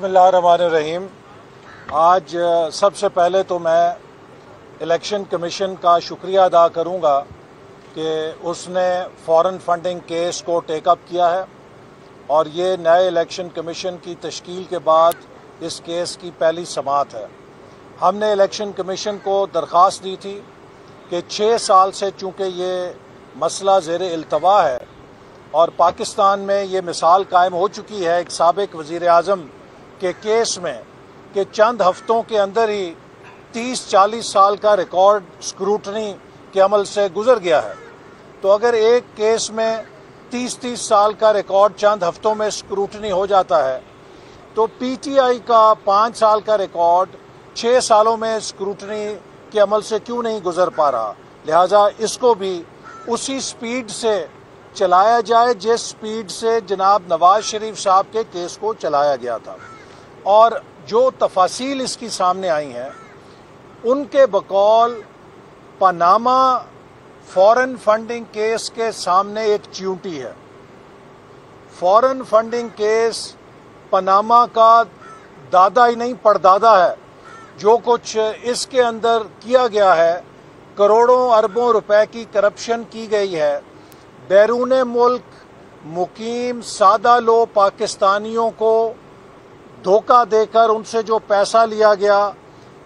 बिस्मिल्लाहिर्रहमानिर्रहीम। आज सबसे पहले तो मैं इलेक्शन कमीशन का शुक्रिया अदा करूंगा कि उसने फॉरेन फंडिंग केस को टेकअप किया है और ये नए इलेक्शन कमीशन की तश्कील के बाद इस केस की पहली समाअत है। हमने इलेक्शन कमीशन को दरख्वास्त दी थी कि 6 साल से चूँकि ये मसला ज़ेर इल्तवा है और पाकिस्तान में ये मिसाल कायम हो चुकी है एक साबिक वज़ीर आज़म के केस में कि चंद हफ्तों के अंदर ही 30-40 साल का रिकॉर्ड स्क्रूटनी के अमल से गुजर गया है। तो अगर एक केस में 30-30 साल का रिकॉर्ड चंद हफ्तों में स्क्रूटनी हो जाता है तो पीटीआई का 5 साल का रिकॉर्ड 6 सालों में स्क्रूटनी के अमल से क्यों नहीं गुजर पा रहा। लिहाजा इसको भी उसी स्पीड से चलाया जाए जिस स्पीड से जनाब नवाज शरीफ साहब के केस को चलाया गया था। और जो तफासील इसकी सामने आई हैं उनके बकौल पनामा फॉरेन फंडिंग केस के सामने एक च्यूंटी है। फॉरेन फंडिंग केस पनामा का दादा ही नहीं परदादा है। जो कुछ इसके अंदर किया गया है, करोड़ों अरबों रुपए की करप्शन की गई है। बैरून मुल्क मुकीम सादा लो पाकिस्तानियों को धोखा देकर उनसे जो पैसा लिया गया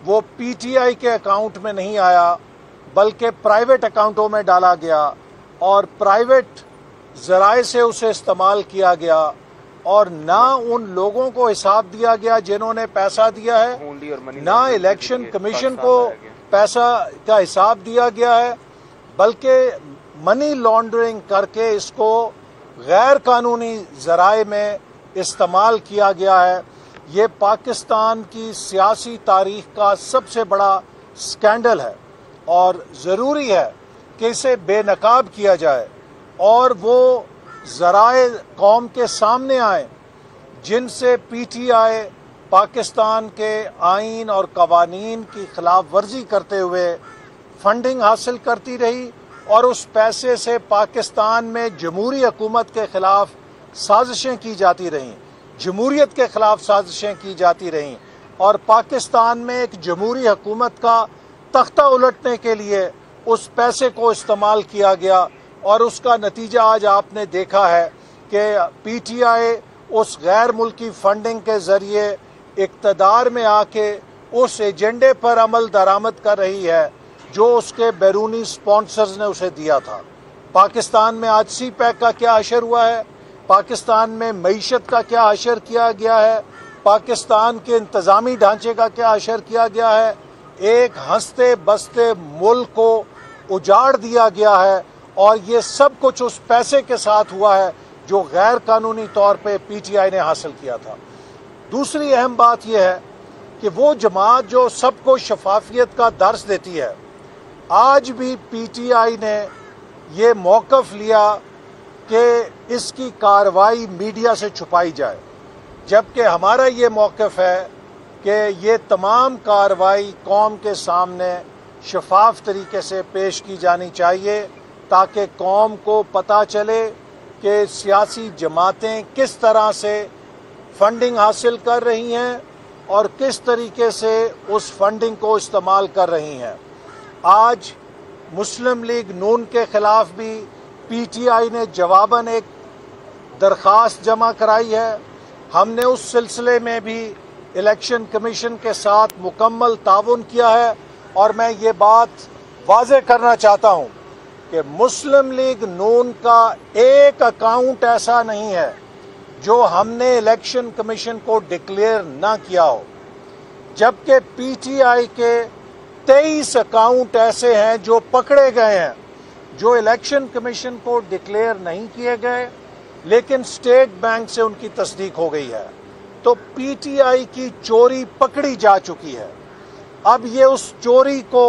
वो पीटीआई के अकाउंट में नहीं आया बल्कि प्राइवेट अकाउंटों में डाला गया और प्राइवेट ज़राए से उसे इस्तेमाल किया गया और ना उन लोगों को हिसाब दिया गया जिन्होंने पैसा दिया है, ना इलेक्शन कमीशन को पैसा का हिसाब दिया गया है, बल्कि मनी लॉन्ड्रिंग करके इसको गैर कानूनी ज़राए में इस्तेमाल किया गया है। ये पाकिस्तान की सियासी तारीख का सबसे बड़ा स्कैंडल है और ज़रूरी है कि इसे बेनकाब किया जाए और वो ज़राए कौम के सामने आए जिनसे पीटीआई पाकिस्तान के आइन और कवानीन की खिलाफ वर्जी करते हुए फंडिंग हासिल करती रही और उस पैसे से पाकिस्तान में जमहूरी हुकूमत के खिलाफ साजिशें की जाती रहीं, जमहूरियत के खिलाफ साजिशें की जाती रहीं और पाकिस्तान में एक जमहूरी हुकूमत का तख्ता उलटने के लिए उस पैसे को इस्तेमाल किया गया और उसका नतीजा आज आपने देखा है कि पीटीआई उस गैर मुल्की फंडिंग के ज़रिए इक़्तिदार में आके उस एजेंडे पर अमल दरामद कर रही है जो उसके बैरूनी स्पॉन्सर्स ने उसे दिया था। पाकिस्तान में आज सी पैक का क्या असर हुआ है, पाकिस्तान में मईशत का क्या असर किया गया है, पाकिस्तान के इंतज़ामी ढांचे का क्या असर किया गया है। एक हंसते बसते मुल्क को उजाड़ दिया गया है और ये सब कुछ उस पैसे के साथ हुआ है जो गैर कानूनी तौर पे पीटीआई ने हासिल किया था। दूसरी अहम बात यह है कि वो जमात जो सबको शफाफियत का दर्स देती है, आज भी पीटीआई ने ये मौक़िफ़ लिया कि इसकी कार्रवाई मीडिया से छुपाई जाए, जबकि हमारा ये मौक़िफ़ है कि ये तमाम कार्रवाई कौम के सामने शफाफ तरीके से पेश की जानी चाहिए ताकि कौम को पता चले कि सियासी जमातें किस तरह से फंडिंग हासिल कर रही हैं और किस तरीके से उस फंडिंग को इस्तेमाल कर रही हैं। आज मुस्लिम लीग नून के ख़िलाफ़ भी पीटीआई ने जवाबन एक दरख्वास्त जमा कराई है। हमने उस सिलसिले में भी इलेक्शन कमीशन के साथ मुकम्मल ताउन किया है और मैं ये बात वाज़ेह करना चाहता हूँ कि मुस्लिम लीग नून का एक अकाउंट ऐसा नहीं है जो हमने इलेक्शन कमीशन को डिक्लेयर ना किया हो, जबकि पीटीआई के 23 अकाउंट ऐसे हैं जो पकड़े गए हैं जो इलेक्शन कमीशन को डिक्लेयर नहीं किए गए लेकिन स्टेट बैंक से उनकी तस्दीक हो गई है। तो पीटीआई की चोरी पकड़ी जा चुकी है। अब ये उस चोरी को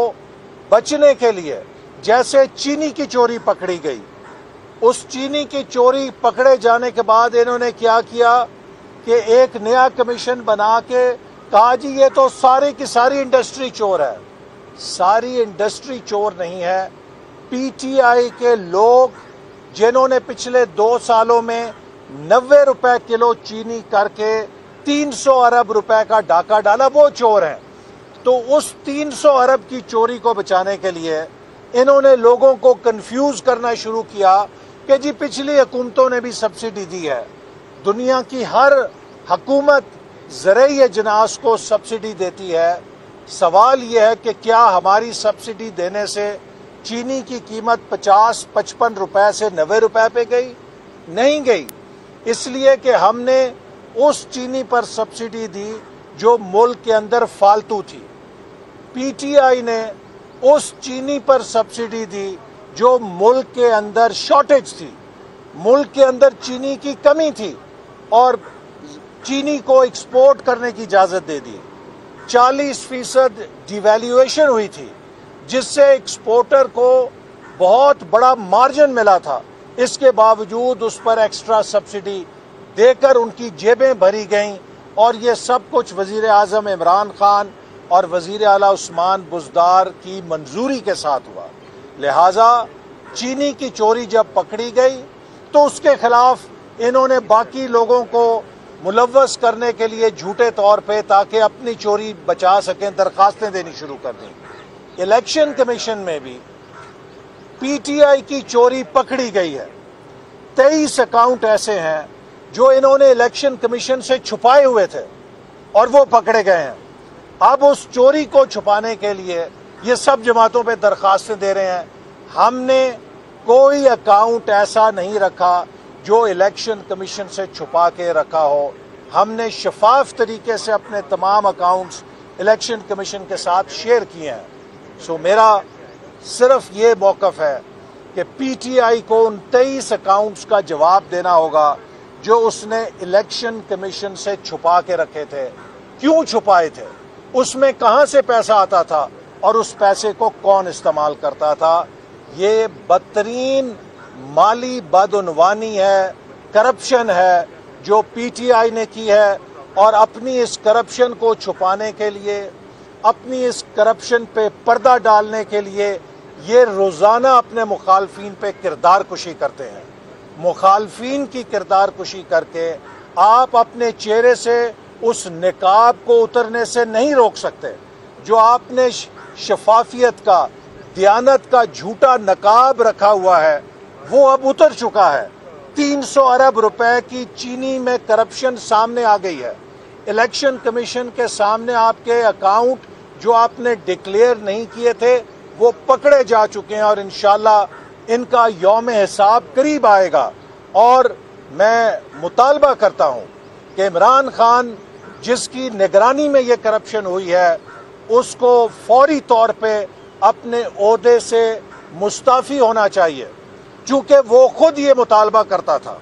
बचने के लिए, जैसे चीनी की चोरी पकड़ी गई, उस चीनी की चोरी पकड़े जाने के बाद इन्होंने क्या किया कि एक नया कमीशन बना के कहा जी ये तो सारी की सारी इंडस्ट्री चोर है। सारी इंडस्ट्री चोर नहीं है। पीटीआई के लोग जिन्होंने पिछले 2 सालों में 90 रुपए किलो चीनी करके 300 अरब रुपए का डाका डाला, वो चोर हैं। तो उस 300 अरब की चोरी को बचाने के लिए इन्होंने लोगों को कंफ्यूज करना शुरू किया कि जी पिछली हुकूमतों ने भी सब्सिडी दी है। दुनिया की हर हुकूमत ज़राई अजनास को सब्सिडी देती है। सवाल यह है कि क्या हमारी सब्सिडी देने से चीनी की कीमत 50-55 रुपए से 90 रुपए पे गई? नहीं गई, इसलिए कि हमने उस चीनी पर सब्सिडी दी जो मुल्क के अंदर फालतू थी। पीटीआई ने उस चीनी पर सब्सिडी दी जो मुल्क के अंदर शॉर्टेज थी, मुल्क के अंदर चीनी की कमी थी, और चीनी को एक्सपोर्ट करने की इजाज़त दे दी। 40% डिवैल्यूएशन हुई थी, जिससे एक्सपोर्टर को बहुत बड़ा मार्जिन मिला था। इसके बावजूद उस पर एक्स्ट्रा सब्सिडी देकर उनकी जेबें भरी गईं, और ये सब कुछ वज़ीर आज़म इमरान खान और वज़ीर आला उस्मान बुज़दार की मंजूरी के साथ हुआ। लिहाजा चीनी की चोरी जब पकड़ी गई तो उसके खिलाफ इन्होंने बाकी लोगों को मुलव्वस करने के लिए झूठे तौर पे, ताकि अपनी चोरी बचा सकें, दरखास्तें देनी शुरू कर दी। इलेक्शन कमीशन में भी पीटीआई की चोरी पकड़ी गई है। 23 अकाउंट ऐसे हैं जो इन्होंने इलेक्शन कमीशन से छुपाए हुए थे और वो पकड़े गए हैं। अब उस चोरी को छुपाने के लिए ये सब जमातों पे दरखास्तें दे रहे हैं। हमने कोई अकाउंट ऐसा नहीं रखा जो इलेक्शन कमीशन से छुपा के रखा हो। हमने शफाफ तरीके से अपने तमाम अकाउंट्स इलेक्शन कमीशन के साथ शेयर किए हैं। सो मेरा सिर्फ ये मौक़िफ़ है कि पीटीआई को उन 23 अकाउंट्स का जवाब देना होगा जो उसने इलेक्शन कमीशन से छुपा के रखे थे। क्यों छुपाए थे, उसमें कहां से पैसा आता था और उस पैसे को कौन इस्तेमाल करता था। ये बदतरीन माली बदउनवानी है, करप्शन है जो पीटीआई ने की है, और अपनी इस करप्शन को छुपाने के लिए, अपनी इस करप्शन पे पर्दा डालने के लिए ये रोज़ाना अपने मुखालफीन पे किरदार कुशी करते हैं। मुखालफीन की किरदार कुशी करके आप अपने चेहरे से उस निकाब को उतरने से नहीं रोक सकते। जो आपने शफाफियत का, दियानत का झूठा नकाब रखा हुआ है, वो अब उतर चुका है। 300 अरब रुपए की चीनी में करप्शन सामने आ गई है। इलेक्शन कमीशन के सामने आपके अकाउंट जो आपने डिक्लेयर नहीं किए थे वो पकड़े जा चुके हैं, और इंशाल्लाह इनका यौम हिसाब करीब आएगा। और मैं मुतालबा करता हूं कि इमरान खान जिसकी निगरानी में ये करप्शन हुई है, उसको फौरी तौर पे अपने ओहदे से मुस्ताफ़ी होना चाहिए, चूँकि वो खुद ये मुतालबा करता था।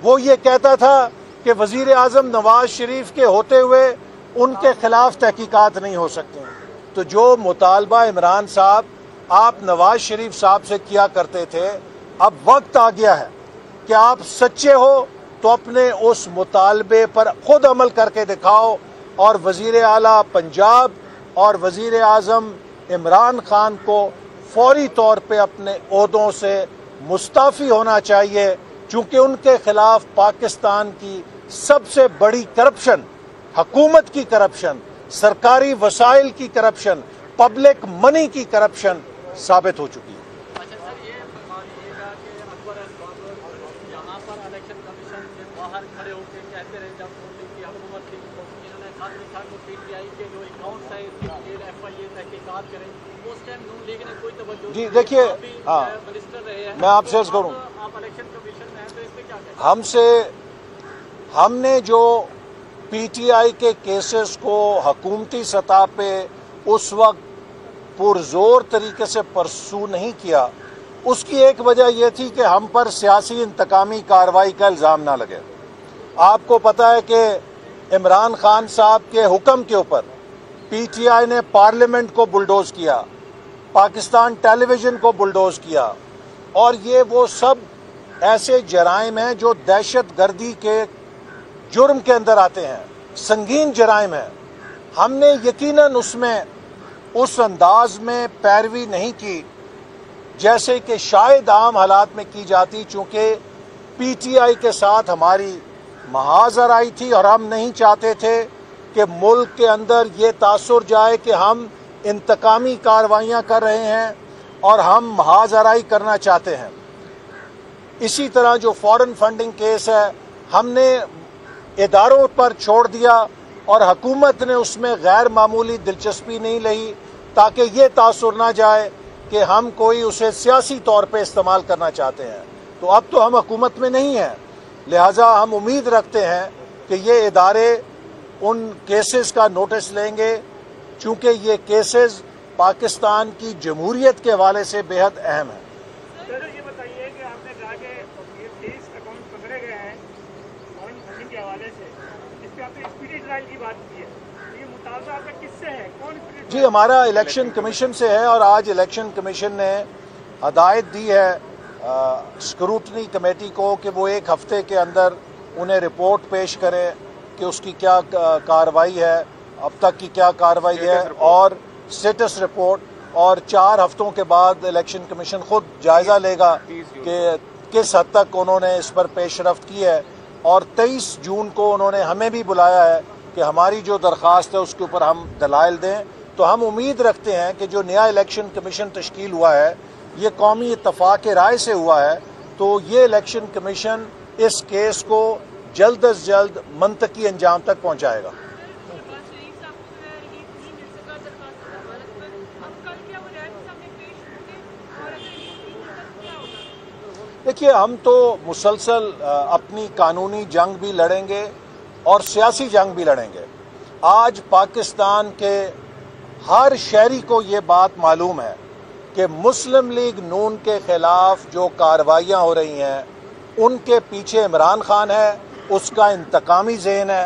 वो ये कहता था कि वज़ीर आज़म नवाज शरीफ के होते हुए उनके खिलाफ तहकीकात नहीं हो सकती। तो जो मुतालबा इमरान साहब आप नवाज शरीफ साहब से किया करते थे, अब वक्त आ गया है कि आप सच्चे हो तो अपने उस मुतालबे पर खुद अमल करके दिखाओ, और वज़ीर आला पंजाब और वज़ीर आज़म इमरान खान को फौरी तौर पे अपने ओहदों से मुस्ताफ़ी होना चाहिए, चूँकि उनके खिलाफ पाकिस्तान की सबसे बड़ी करप्शन, हुकूमत की करप्शन, सरकारी वसाइल की करप्शन, पब्लिक मनी की करप्शन साबित हो चुकी है। अच्छा सर, ये मानिएगा कि अकबर यहाँ पर इलेक्शन कमीशन के बाहर खड़े होकर कहते रहे जब मोदी की हुकूमत थी, तो इन्होंने खत लिखा कि पीटीआई के जो अकाउंट्स हैं इसकी FIA तहकीकात करें। उस टाइम नून लीग ने कोई तवज्जो जी देखिए, हाँ, मिनिस्टर रहे हैं, मैं आपसे अर्ज करूँ, आप इलेक्शन कमीशन में हैं, तो इस पे क्या कहते हैं? हमने जो पीटीआई के केसेस को हुकूमती सतह पे उस वक्त पुरजोर तरीके से परसू नहीं किया, उसकी एक वजह यह थी कि हम पर सियासी इंतकामी कार्रवाई का इल्ज़ाम ना लगे। आपको पता है कि इमरान खान साहब के हुक्म के ऊपर पीटीआई ने पार्लियामेंट को बुलडोज किया, पाकिस्तान टेलीविज़न को बुलडोज किया, और ये वो सब ऐसे जराइम हैं जो दहशत गर्दी के जुर्म के अंदर आते हैं, संगीन जराइम है। हमने यकीनन उसमें उस अंदाज में पैरवी नहीं की जैसे कि शायद आम हालात में की जाती, चूँकि पीटीआई के साथ हमारी محاذ آئی تھی اور ہم نہیں چاہتے تھے کہ ملک کے اندر یہ تاثر جائے کہ ہم انتقامی کارروائیاں کر رہے ہیں اور ہم محاذ آرائی کرنا چاہتے ہیں۔ اسی طرح جو فارن فنڈنگ کیس ہے ہم نے اداروں پر چھوڑ دیا اور حکومت نے اس میں غیر معمولی دلچسپی نہیں لئی تاکہ یہ تاثر نہ جائے کہ ہم کوئی اسے سیاسی طور پہ استعمال کرنا چاہتے ہیں۔ تو اب تو ہم حکومت میں نہیں ہیں، لہٰذا ہم امید رکھتے ہیں کہ یہ ادارے ان کیسز کا نوٹس لیں گے، چونکہ یہ کیسز پاکستان کی جمہوریت کے حوالے سے بے حد اہم ہیں۔ سر یہ بتائیے کہ آپ نے کہا کہ یہ 23 اکاؤنٹ پکڑے گئے ہیں فارن فنڈنگ کے حوالے سے، اس پہ آپ نے اسپیڈی ٹرائل کی بات کی ہے، یہ مطالبہ آپ کا کس سے ہے؟ کون اسپیڈی؟ جی ہمارا الیکشن کمیشن سے ہے، اور آج الیکشن کمیشن نے ہدایت دی ہے اسکروٹنی کمیٹی کو کہ وہ 1 ہفتے کے اندر انہیں رپورٹ پیش کرے کہ اس کی کیا کارروائی ہے، اب تک کی کیا کارروائی ہے، اور سٹیٹس رپورٹ، اور 4 ہفتوں کے بعد الیکشن کمیشن خود جائزہ لے گا کہ کس حد تک انہوں نے اس پر پیش رفت کی ہے، اور 23 جون کو انہوں نے ہمیں بھی بلایا ہے کہ ہماری جو درخواست ہے اس کے اوپر ہم دلائل دیں۔ تو ہم امید رکھتے ہیں کہ جو نیا الیکشن کمیشن تشکیل ہوا ہے یہ قومی اتفاق رائے سے ہوا ہے، تو یہ الیکشن کمیشن اس کیس کو جلد از جلد منطقی انجام تک پہنچائے گا۔ دیکھیے ہم تو مسلسل اپنی قانونی جنگ بھی لڑیں گے اور سیاسی جنگ بھی لڑیں گے۔ آج پاکستان کے ہر شہری کو یہ بات معلوم ہے کہ مسلم لیگ نون کے خلاف جو کارروائیاں ہو رہی ہیں ان کے پیچھے عمران خان ہے، اس کا انتقامی ذہن ہے۔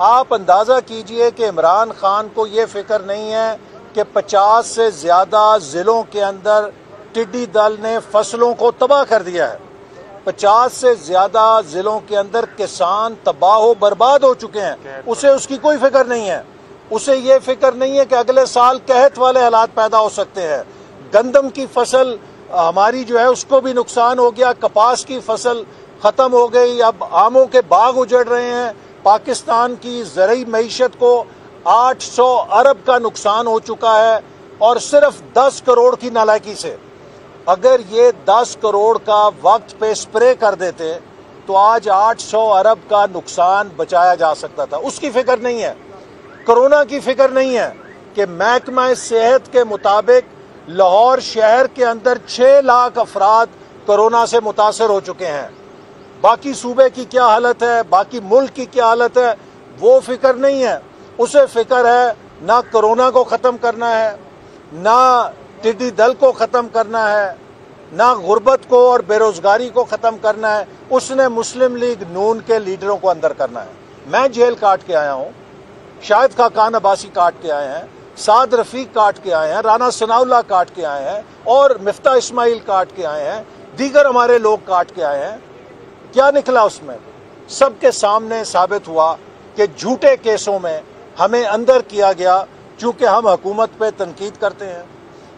آپ اندازہ کیجئے کہ عمران خان کو یہ فکر نہیں ہے کہ 50 سے زیادہ ضلعوں کے اندر ٹڈی دل نے فصلوں کو تباہ کر دیا ہے، 50 سے زیادہ ضلعوں کے اندر کسان تباہ و برباد ہو چکے ہیں، اسے اس کی کوئی فکر نہیں ہے۔ اسے یہ فکر نہیں ہے کہ اگلے سال قحط والے حالات پیدا ہو سکتے ہیں۔ گندم کی فصل ہماری جو ہے اس کو بھی نقصان ہو گیا، کپاس کی فصل ختم ہو گئی، اب آموں کے باغ اجڑ رہے ہیں۔ پاکستان کی زرعی معیشت کو 800 ارب کا نقصان ہو چکا ہے، اور صرف 10 کروڑ کی نالائکی سے اگر یہ 10 کروڑ کا وقت پہ سپرے کر دیتے تو آج 800 ارب کا نقصان بچایا جا سکتا تھا۔ اس کی فکر نہیں ہے، کرونا کی فکر نہیں ہے کہ محکمہ صحت کے مطابق لاہور شہر کے اندر 6 لاکھ افراد کرونا سے متاثر ہو چکے ہیں۔ باقی صوبے کی کیا حالت ہے، باقی ملک کی کیا حالت ہے، وہ فکر نہیں ہے۔ اسے فکر ہے نہ کرونا کو ختم کرنا ہے، نہ ٹڈی دل کو ختم کرنا ہے، نہ غربت کو اور بے روزگاری کو ختم کرنا ہے۔ اس نے مسلم لیگ نون کے لیڈروں کو اندر کرنا ہے۔ میں جیل کاٹ کے آیا ہوں، شاہد خاقان عباسی کاٹ کے آئے ہیں، سعد رفیق کاٹ کے آئے ہیں، رانا ثناء اللہ کاٹ کے آئے ہیں، اور مفتاح اسماعیل کاٹ کے آئے ہیں، دیگر ہمارے لوگ کاٹ کے آئے ہیں۔ کیا نکلا اس میں؟ سب کے سامنے ثابت ہوا کہ جھوٹے کیسوں میں ہمیں اندر کیا گیا، چونکہ ہم حکومت پہ تنقید کرتے ہیں،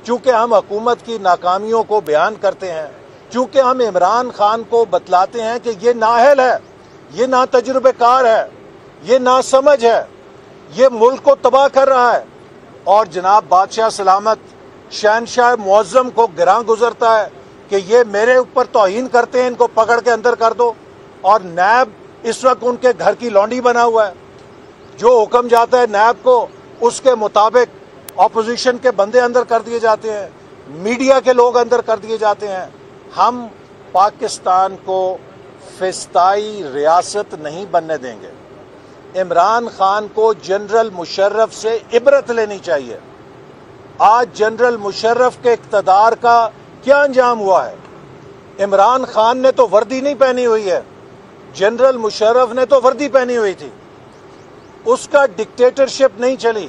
چونکہ ہم حکومت کی ناکامیوں کو بیان کرتے ہیں، چونکہ ہم عمران خان کو بتلاتے ہیں کہ یہ نااہل ہے، یہ نا تجربہ کار ہے، یہ نا سمجھ ہے، یہ ملک کو تباہ کر رہا ہے۔ اور جناب بادشاہ سلامت شہنشاہ معظم کو گراں گزرتا ہے کہ یہ میرے اوپر توہین کرتے ہیں، ان کو پکڑ کے اندر کر دو، اور نیب اس وقت ان کے گھر کی لونڈی بنا ہوا ہے۔ جو حکم جاتا ہے نیب کو اس کے مطابق اپوزیشن کے بندے اندر کر دیے جاتے ہیں، میڈیا کے لوگ اندر کر دیے جاتے ہیں۔ ہم پاکستان کو فسطائی ریاست نہیں بننے دیں گے۔ عمران خان کو جنرل مشرف سے عبرت لینی چاہیے۔ آج جنرل مشرف کے اقتدار کا کیا انجام ہوا ہے؟ عمران خان نے تو وردی نہیں پہنی ہوئی ہے، جنرل مشرف نے تو وردی پہنی ہوئی تھی۔ اس کا ڈکٹیٹرشپ نہیں چلی،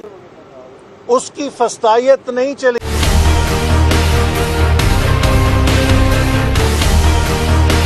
اس کی فسطائیت نہیں چلی۔